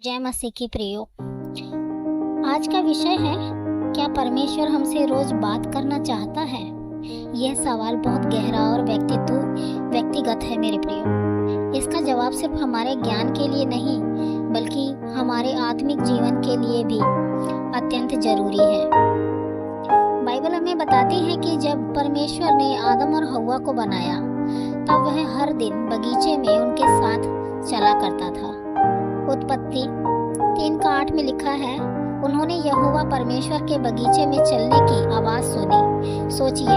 जय मसीह की प्रियो। आज का विषय है, क्या परमेश्वर हमसे रोज बात करना चाहता है? यह सवाल बहुत गहरा और व्यक्तिगत है मेरे प्रियो। इसका जवाब सिर्फ हमारे ज्ञान के लिए नहीं बल्कि हमारे आत्मिक जीवन के लिए भी अत्यंत जरूरी है। बाइबल हमें बताती है कि जब परमेश्वर ने आदम और हव्वा को बनाया तब वह हर दिन बगीचे में उनके साथ चला करता था। उत्पत्ति 3:8 में लिखा है, उन्होंने यहोवा परमेश्वर के बगीचे में चलने की आवाज सुनी। सोचिए,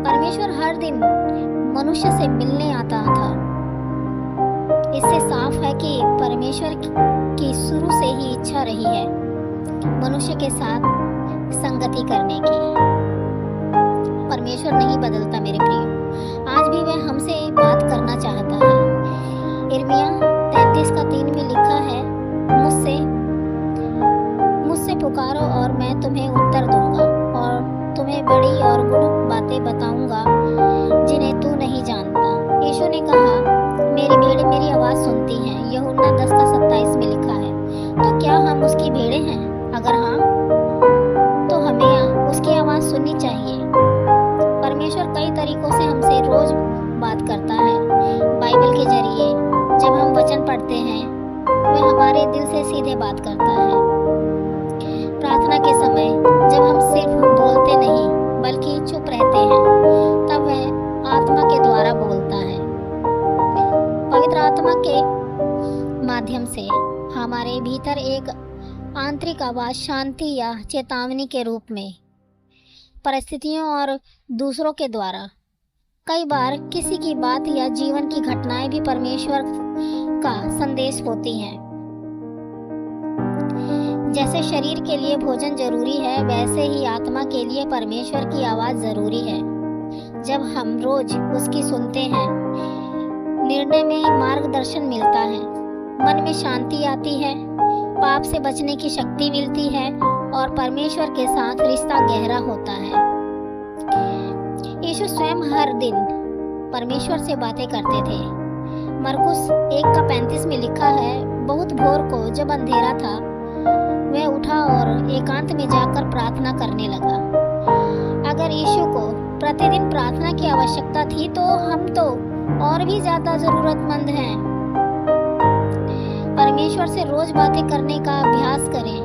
परमेश्वर हर दिन मनुष्य से मिलने आता था। इससे साफ है कि परमेश्वर की शुरू से ही इच्छा रही है मनुष्य के साथ संगति करने की। परमेश्वर नहीं बदलता मेरे प्रिय, आज भी वह हमसे बात करना चाहता है। यिर्मयाह 33:3 में लिखा है, मुझसे पुकारो और मैं तुम्हें उत्तर दूंगा और तुम्हें बड़ी और गुड़ बातें बताऊंगा जिन्हें तू नहीं जानता। यीशु ने कहा, मेरी भेड़ें मेरी आवाज सुनती हैं। यूहन्ना 10:27 में लिखा है। तो क्या हम उसकी भेड़ें हैं? अगर हाँ, तो हमें उसकी आवाज सुननी चाहिए। परमेश्वर कई तरीकों से हमसे रोज बात करता है। बाइबल के जरिए जब हम वचन पढ़ते हैं वह हमारे दिल से सीधे बात करता है। प्रार्थना के समय जब हम सिर्फ बोलते नहीं बल्कि चुप रहते हैं तब वह आत्मा के द्वारा बोलता है। पवित्र आत्मा के माध्यम से हमारे भीतर एक आंतरिक आवाज शांति या चेतावनी के रूप में, परिस्थितियों और दूसरों के द्वारा, कई बार किसी की बात या जीवन की घटनाएं भी परमेश्वर का संदेश होती हैं। जैसे शरीर के लिए भोजन जरूरी है, वैसे ही आत्मा के लिए परमेश्वर की आवाज जरूरी है। जब हम रोज उसकी सुनते हैं, निर्णय में मार्गदर्शन मिलता है, मन में शांति आती है, पाप से बचने की शक्ति मिलती है और परमेश्वर के साथ रिश्ता गहरा होता है। यीशु स्वयं हर दिन परमेश्वर से बातें करते थे। मरकुस 1:35 में लिखा है, बहुत भोर को जब अंधेरा था वह उठा और एकांत में जाकर प्रार्थना करने लगा। अगर यीशु को प्रतिदिन प्रार्थना की आवश्यकता थी तो हम तो और भी ज्यादा जरूरतमंद हैं। परमेश्वर से रोज बातें करने का अभ्यास करें।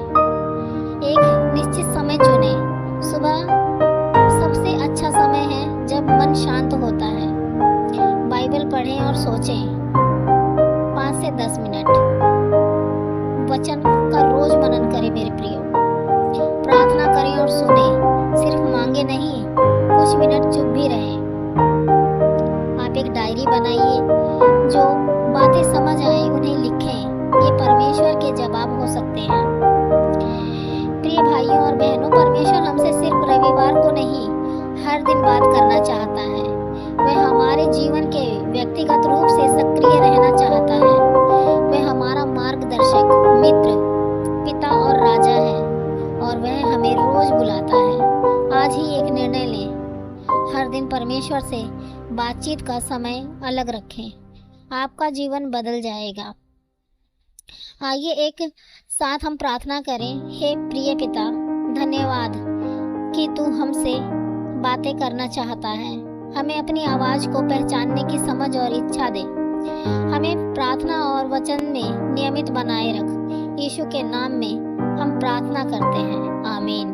एक निश्चित समय चुनें। सुबह सबसे अच्छा समय है जब मन शांत होता है। बाइबल पढ़ें और सोचें 5 से 10 मिनट। वचन का रोज मनन करें मेरे प्रियो। प्रार्थना करें और सुने, सिर्फ मांगे नहीं, कुछ मिनट चुप भी रहें। आप एक डायरी बनाइए, जो बातें समझ आए उन्हें लिखें। ये परमेश्वर के जवाब हो सकते हैं। प्रिय भाइयों और बहनों, परमेश्वर हमसे सिर्फ रविवार को नहीं, हर दिन बात करना चाहता है। वह हमारे जीवन के व्यक्तिगत रूप से सक्रिय रहना चाहता है। वह हमारा मार्गदर्शक, मित्र, पिता और राजा है और वह हमें रोज बुलाता है। आज ही एक निर्णय लें, हर दिन परमेश्वर से बातचीत का समय अलग रखें। आपका जीवन बदल जाएगा। आइए एक साथ हम प्रार्थना करें। हे प्रिय पिता, धन्यवाद कि तू हमसे बातें करना चाहता है। हमें अपनी आवाज को पहचानने की समझ और इच्छा दे। हमें प्रार्थना और वचन में नियमित बनाए रख। यीशु के नाम में हम प्रार्थना करते हैं, आमीन।